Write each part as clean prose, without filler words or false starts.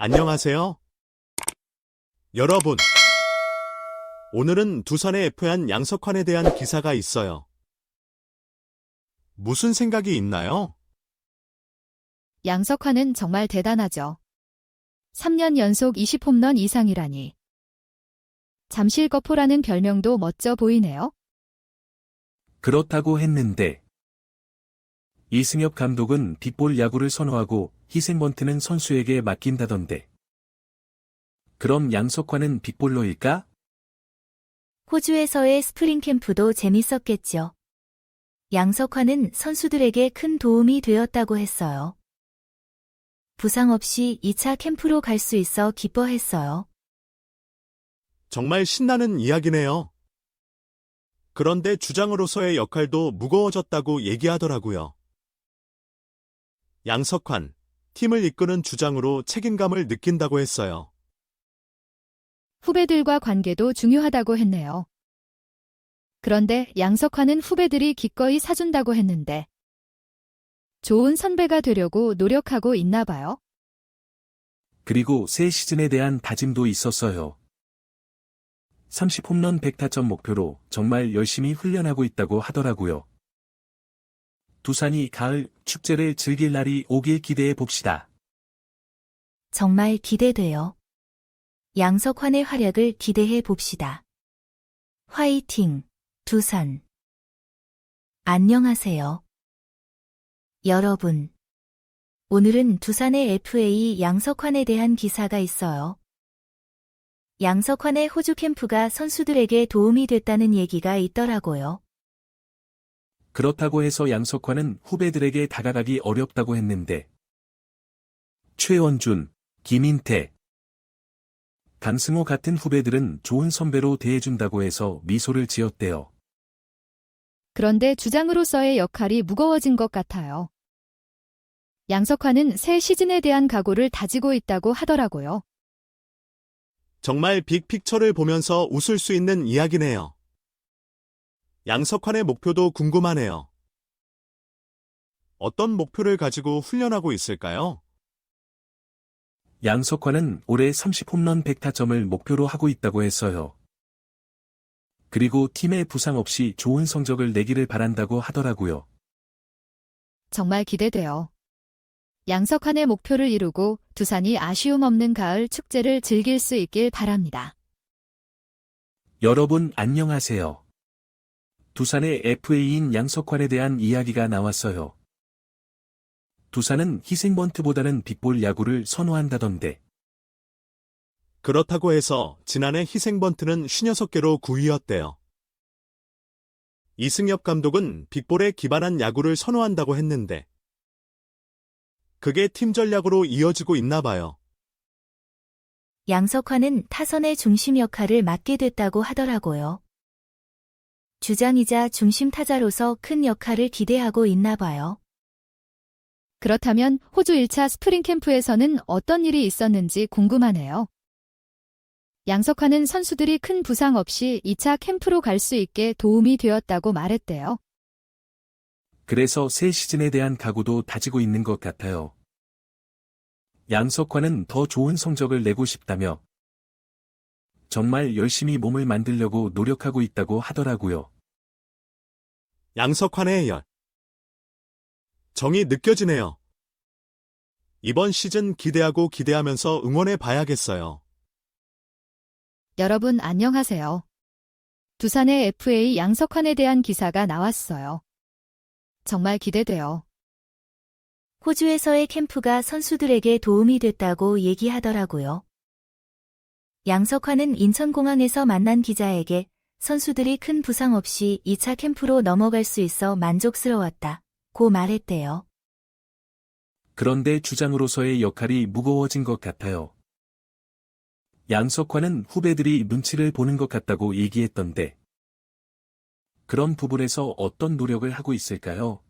안녕하세요. 여러분, 오늘은 두산의 F1 양석환에 대한 기사가 있어요. 무슨 생각이 있나요? 양석환은 정말 대단하죠. 3년 연속 20홈런 이상이라니. 잠실거포라는 별명도 멋져 보이네요. 그렇다고 했는데 이승엽 감독은 빅볼 야구를 선호하고 희생번트는 선수에게 맡긴다던데. 그럼 양석환은 빅볼러일까? 호주에서의 스프링 캠프도 재밌었겠죠. 양석환은 선수들에게 큰 도움이 되었다고 했어요. 부상 없이 2차 캠프로 갈 수 있어 기뻐했어요. 정말 신나는 이야기네요. 그런데 주장으로서의 역할도 무거워졌다고 얘기하더라고요. 양석환, 팀을 이끄는 주장으로 책임감을 느낀다고 했어요. 후배들과 관계도 중요하다고 했네요. 그런데 양석환은 후배들이 기꺼이 사준다고 했는데 좋은 선배가 되려고 노력하고 있나 봐요. 그리고 새 시즌에 대한 다짐도 있었어요. 30홈런 100타점 목표로 정말 열심히 훈련하고 있다고 하더라고요. 두산이 가을 축제를 즐길 날이 오길 기대해 봅시다. 정말 기대돼요. 양석환의 활약을 기대해 봅시다. 화이팅, 두산. 안녕하세요. 여러분. 오늘은 두산의 FA 양석환에 대한 기사가 있어요. 양석환의 호주 캠프가 선수들에게 도움이 됐다는 얘기가 있더라고요. 그렇다고 해서 양석환은 후배들에게 다가가기 어렵다고 했는데 최원준, 김인태, 강승호 같은 후배들은 좋은 선배로 대해준다고 해서 미소를 지었대요. 그런데 주장으로서의 역할이 무거워진 것 같아요. 양석환은 새 시즌에 대한 각오를 다지고 있다고 하더라고요. 정말 빅픽처를 보면서 웃을 수 있는 이야기네요. 양석환의 목표도 궁금하네요. 어떤 목표를 가지고 훈련하고 있을까요? 양석환은 올해 30홈런 100타점을 목표로 하고 있다고 했어요. 그리고 팀의 부상 없이 좋은 성적을 내기를 바란다고 하더라고요. 정말 기대돼요. 양석환의 목표를 이루고 두산이 아쉬움 없는 가을 축제를 즐길 수 있길 바랍니다. 여러분 안녕하세요. 두산의 FA인 양석환에 대한 이야기가 나왔어요. 두산은 희생번트보다는 빅볼 야구를 선호한다던데. 그렇다고 해서 지난해 희생번트는 56개로 9위였대요. 이승엽 감독은 빅볼에 기반한 야구를 선호한다고 했는데 그게 팀 전략으로 이어지고 있나 봐요. 양석환은 타선의 중심 역할을 맡게 됐다고 하더라고요. 주장이자 중심 타자로서 큰 역할을 기대하고 있나 봐요. 그렇다면 호주 1차 스프링 캠프에서는 어떤 일이 있었는지 궁금하네요. 양석환은 선수들이 큰 부상 없이 2차 캠프로 갈 수 있게 도움이 되었다고 말했대요. 그래서 새 시즌에 대한 각오도 다지고 있는 것 같아요. 양석환은 더 좋은 성적을 내고 싶다며 정말 열심히 몸을 만들려고 노력하고 있다고 하더라고요. 양석환의 열. 정이 느껴지네요. 이번 시즌 기대하면서 응원해 봐야겠어요. 여러분 안녕하세요. 두산의 FA 양석환에 대한 기사가 나왔어요. 정말 기대돼요. 호주에서의 캠프가 선수들에게 도움이 됐다고 얘기하더라고요. 양석환은 인천공항에서 만난 기자에게 선수들이 큰 부상 없이 2차 캠프로 넘어갈 수 있어 만족스러웠다고 말했대요. 그런데 주장으로서의 역할이 무거워진 것 같아요. 양석환은 후배들이 눈치를 보는 것 같다고 얘기했던데. 그런 부분에서 어떤 노력을 하고 있을까요?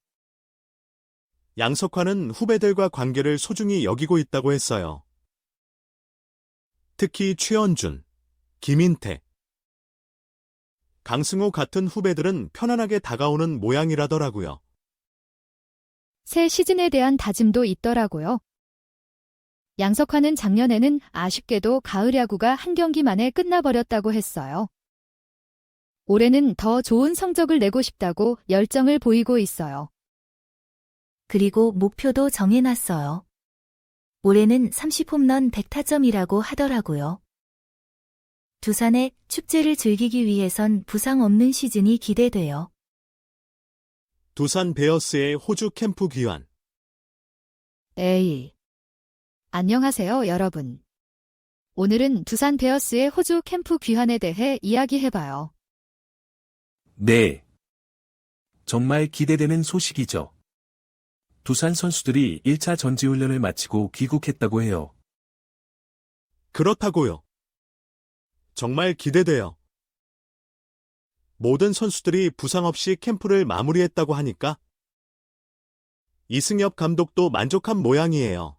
양석환은 후배들과 관계를 소중히 여기고 있다고 했어요. 특히 최원준, 김인태, 강승호 같은 후배들은 편안하게 다가오는 모양이라더라고요. 새 시즌에 대한 다짐도 있더라고요. 양석환은 작년에는 아쉽게도 가을 야구가 한 경기 만에 끝나버렸다고 했어요. 올해는 더 좋은 성적을 내고 싶다고 열정을 보이고 있어요. 그리고 목표도 정해놨어요. 올해는 30홈런 100타점이라고 하더라고요. 두산의 축제를 즐기기 위해선 부상 없는 시즌이 기대돼요. 두산 베어스의 호주 캠프 귀환. 에이. 안녕하세요, 여러분. 오늘은 두산 베어스의 호주 캠프 귀환에 대해 이야기해봐요. 네. 정말 기대되는 소식이죠. 두산 선수들이 1차 전지훈련을 마치고 귀국했다고 해요. 그렇다고요. 정말 기대돼요. 모든 선수들이 부상 없이 캠프를 마무리했다고 하니까 이승엽 감독도 만족한 모양이에요.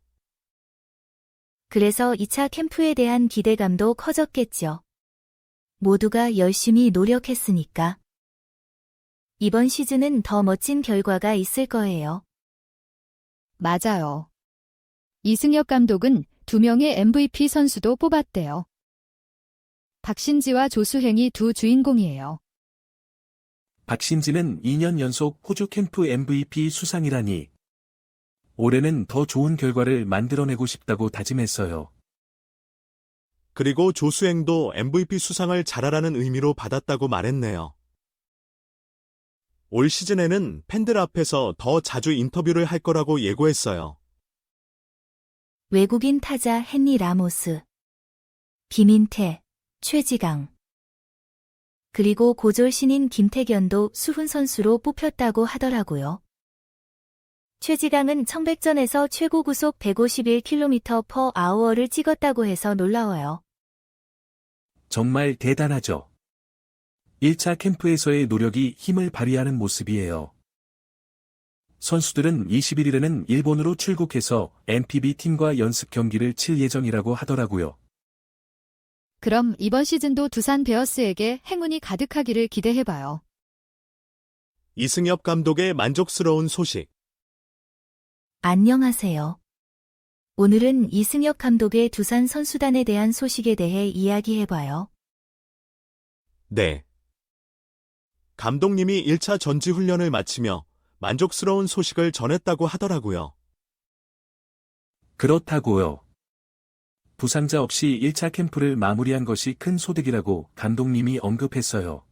그래서 2차 캠프에 대한 기대감도 커졌겠죠. 모두가 열심히 노력했으니까. 이번 시즌은 더 멋진 결과가 있을 거예요. 맞아요. 이승엽 감독은 2명의 MVP 선수도 뽑았대요. 박신지와 조수행이 두 주인공이에요. 박신지는 2년 연속 호주 캠프 MVP 수상이라니. 올해는 더 좋은 결과를 만들어내고 싶다고 다짐했어요. 그리고 조수행도 MVP 수상을 잘하라는 의미로 받았다고 말했네요. 올 시즌에는 팬들 앞에서 더 자주 인터뷰를 할 거라고 예고했어요. 외국인 타자 헨리 라모스, 김인태, 최지강, 그리고 고졸 신인 김태견도 수훈 선수로 뽑혔다고 하더라고요. 최지강은 청백전에서 최고 구속 151km/h를 찍었다고 해서 놀라워요. 정말 대단하죠. 1차 캠프에서의 노력이 힘을 발휘하는 모습이에요. 선수들은 21일에는 일본으로 출국해서 NPB 팀과 연습 경기를 칠 예정이라고 하더라고요. 그럼 이번 시즌도 두산 베어스에게 행운이 가득하기를 기대해봐요. 이승엽 감독의 만족스러운 소식. 안녕하세요. 오늘은 이승엽 감독의 두산 선수단에 대한 소식에 대해 이야기해봐요. 네. 감독님이 1차 전지훈련을 마치며 만족스러운 소식을 전했다고 하더라고요. 그렇다고요. 부상자 없이 1차 캠프를 마무리한 것이 큰 소득이라고 감독님이 언급했어요.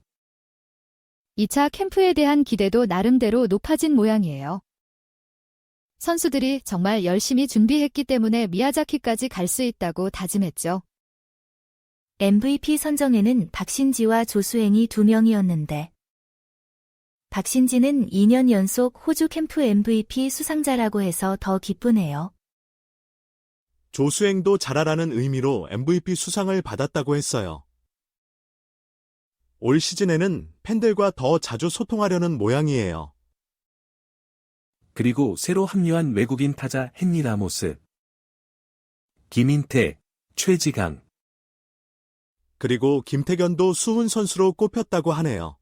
2차 캠프에 대한 기대도 나름대로 높아진 모양이에요. 선수들이 정말 열심히 준비했기 때문에 미야자키까지 갈 수 있다고 다짐했죠. MVP 선정에는 박신지와 조수행이 2명이었는데 박신지는 2년 연속 호주 캠프 MVP 수상자라고 해서 더 기쁘네요. 조수행도 잘하라는 의미로 MVP 수상을 받았다고 했어요. 올 시즌에는 팬들과 더 자주 소통하려는 모양이에요. 그리고 새로 합류한 외국인 타자 헨리 라모스, 김인태, 최지강, 그리고 김태견도 수훈 선수로 꼽혔다고 하네요.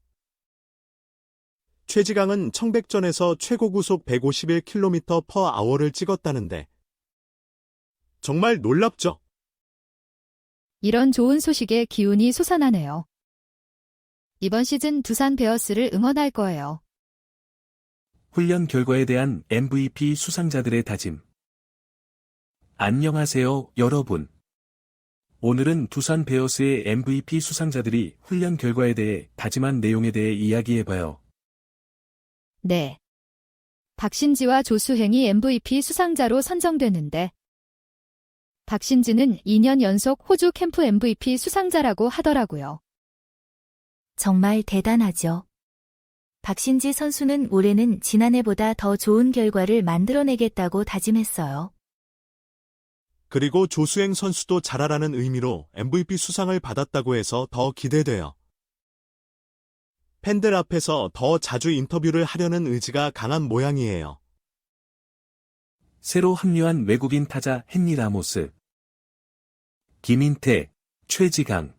최지강은 청백전에서 최고 구속 151km/h를 찍었다는데 정말 놀랍죠? 이런 좋은 소식에 기운이 솟아나네요. 이번 시즌 두산 베어스를 응원할 거예요. 훈련 결과에 대한 MVP 수상자들의 다짐. 안녕하세요, 여러분. 오늘은 두산 베어스의 MVP 수상자들이 훈련 결과에 대해 다짐한 내용에 대해 이야기해봐요. 네. 박신지와 조수행이 MVP 수상자로 선정됐는데 박신지는 2년 연속 호주 캠프 MVP 수상자라고 하더라고요. 정말 대단하죠. 박신지 선수는 올해는 지난해보다 더 좋은 결과를 만들어내겠다고 다짐했어요. 그리고 조수행 선수도 잘하라는 의미로 MVP 수상을 받았다고 해서 더 기대돼요. 팬들 앞에서 더 자주 인터뷰를 하려는 의지가 강한 모양이에요. 새로 합류한 외국인 타자 헨리 라모스, 김인태, 최지강,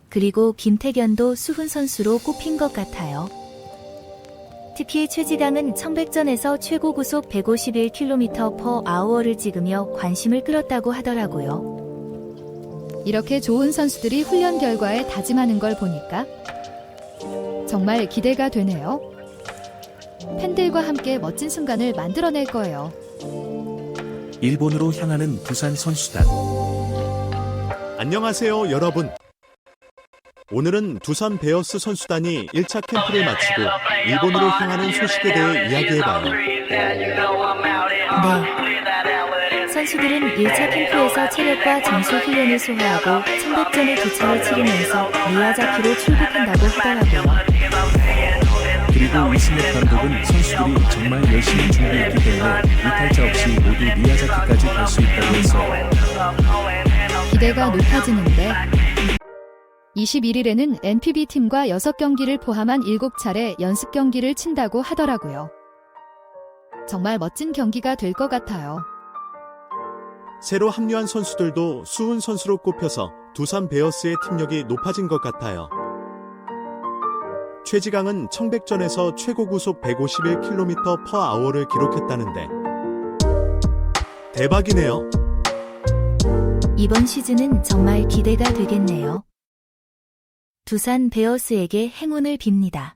그리고 김태견도 수훈 선수로 꼽힌 것 같아요. 특히 최지강은 청백전에서 최고 구속 151km/h를 찍으며 관심을 끌었다고 하더라고요. 이렇게 좋은 선수들이 훈련 결과에 다짐하는 걸 보니까 정말 기대가 되네요. 팬들과 함께 멋진 순간을 만들어낼 거예요. 일본으로 향하는 부산 선수단. 안녕하세요, 여러분. 오늘은 두산 베어스 선수단이 1차 캠프를 마치고 일본으로 향하는 소식에 대해 이야기해봐요. 네. 선수들은 1차 캠프에서 체력과 정수 훈련을 소화하고 청백전의 두 차를 치르면서 미야자키로 출국한다고 하더라고요. 그리고 이승엽 감독은 선수들이 정말 열심히 준비했기 때문에 이탈자 없이 모두 미야자키까지 갈 수 있다고 했어요. 기대가 높아지는데 21일에는 NPB팀과 6경기를 포함한 7차례 연습 경기를 친다고 하더라고요. 정말 멋진 경기가 될 것 같아요. 새로 합류한 선수들도 수훈 선수로 꼽혀서 두산 베어스의 팀력이 높아진 것 같아요. 최지강은 청백전에서 최고 구속 151km/h를 기록했다는데 대박이네요. 이번 시즌은 정말 기대가 되겠네요. 두산 베어스에게 행운을 빕니다.